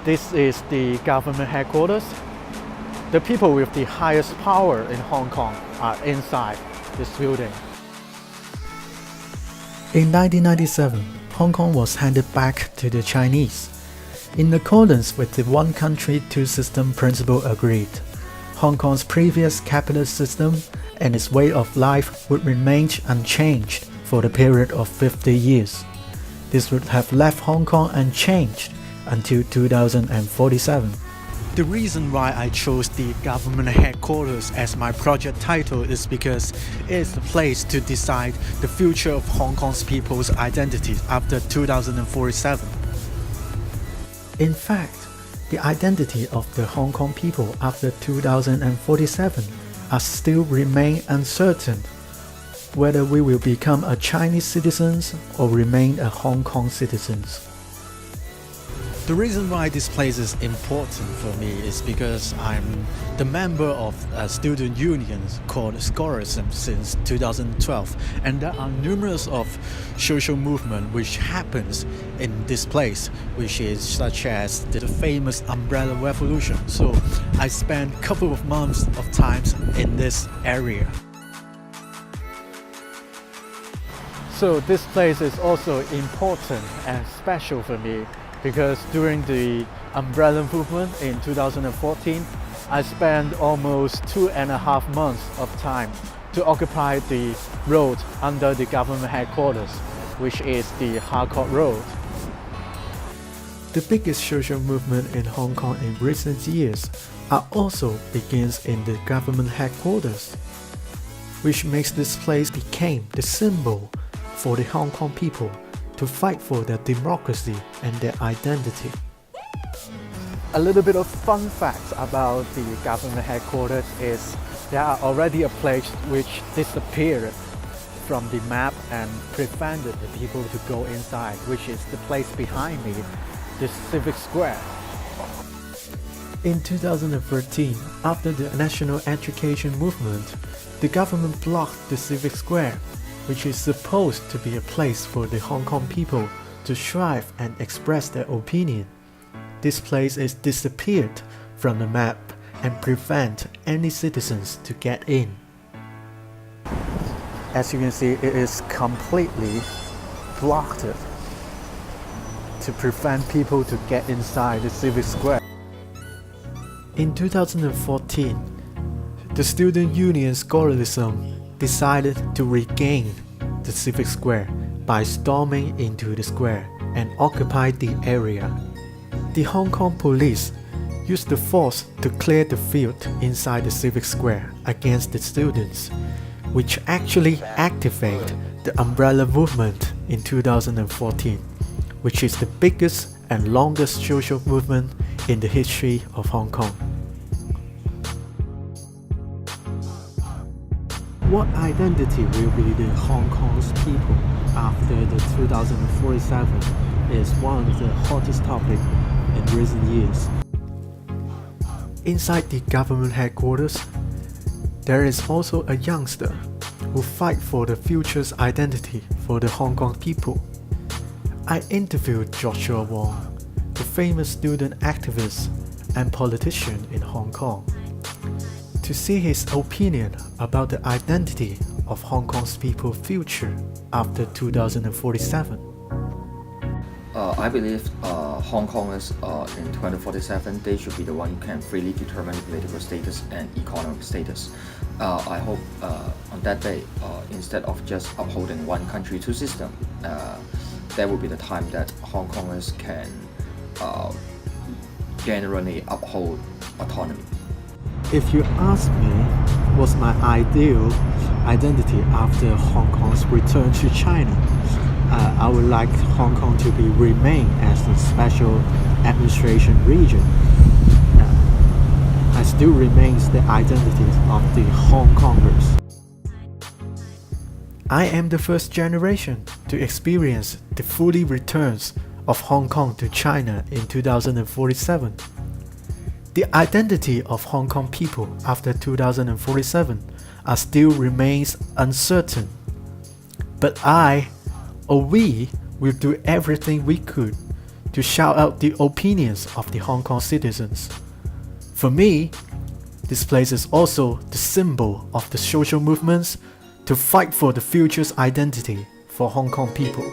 This is the government headquarters. The people with the highest power in Hong Kong are inside this building. In 1997, Hong Kong was handed back to the Chinese. In accordance with the one country, two system principle agreed, Hong Kong's previous capitalist system and its way of life would remain unchanged for the period of 50 years. This would have left Hong Kong unchanged until 2047. The reason why I chose the government headquarters as my project title is because it is the place to decide the future of Hong Kong's people's identity after 2047. In fact, the identity of the Hong Kong people after 2047 are still remain uncertain, whether we will become a Chinese citizens or remain a Hong Kong citizens. The reason why this place is important for me is because I'm the member of a student union called Scholarism since 2012, and there are numerous of social movement which happens in this place, which is such as the famous Umbrella Revolution. So I spent a couple of months of times in this area. So this place is also important and special for me because during the Umbrella movement in 2014, I spent almost 2.5 months of time to occupy the road under the government headquarters, which is the Harcourt Road. The biggest social movement in Hong Kong in recent years also begins in the government headquarters, which makes this place became the symbol for the Hong Kong people to fight for their democracy and their identity. A little bit of fun facts about the government headquarters is there are already a place which disappeared from the map and prevented the people to go inside, which is the place behind me, the Civic Square. In 2013, after the national education movement, the government blocked the Civic Square, which is supposed to be a place for the Hong Kong people to strive and express their opinion. This place is disappeared from the map and prevent any citizens to get in. As you can see, it is completely blocked to prevent people to get inside the Civic Square. In 2014, the student union Scholarism decided to regain the Civic Square by storming into the square and occupy the area. The Hong Kong police used the force to clear the field inside the Civic Square against the students, which actually activated the Umbrella Movement in 2014, which is the biggest and longest social movement in the history of Hong Kong. What identity will be the Hong Kong's people after the 2047 is one of the hottest topics in recent years. Inside the government headquarters, there is also a youngster who fight for the future's identity for the Hong Kong people. I interviewed Joshua Wong, the famous student activist and politician in Hong Kong, to see his opinion about the identity of Hong Kong's people's future after 2047. I believe Hong Kongers in 2047, they should be the one who can freely determine political status and economic status. I hope on that day, instead of just upholding one country, two system, that will be the time that Hong Kongers can generally uphold autonomy. If you ask me what's my ideal identity after Hong Kong's return to China, I would like Hong Kong to remain as a special administration region. I still remains the identity of the Hong Kongers. I am the first generation to experience the fully returns of Hong Kong to China in 2047. The identity of Hong Kong people after 2047 still remains uncertain. But I, or we, will do everything we could to shout out the opinions of the Hong Kong citizens. For me, this place is also the symbol of the social movements to fight for the future's identity for Hong Kong people.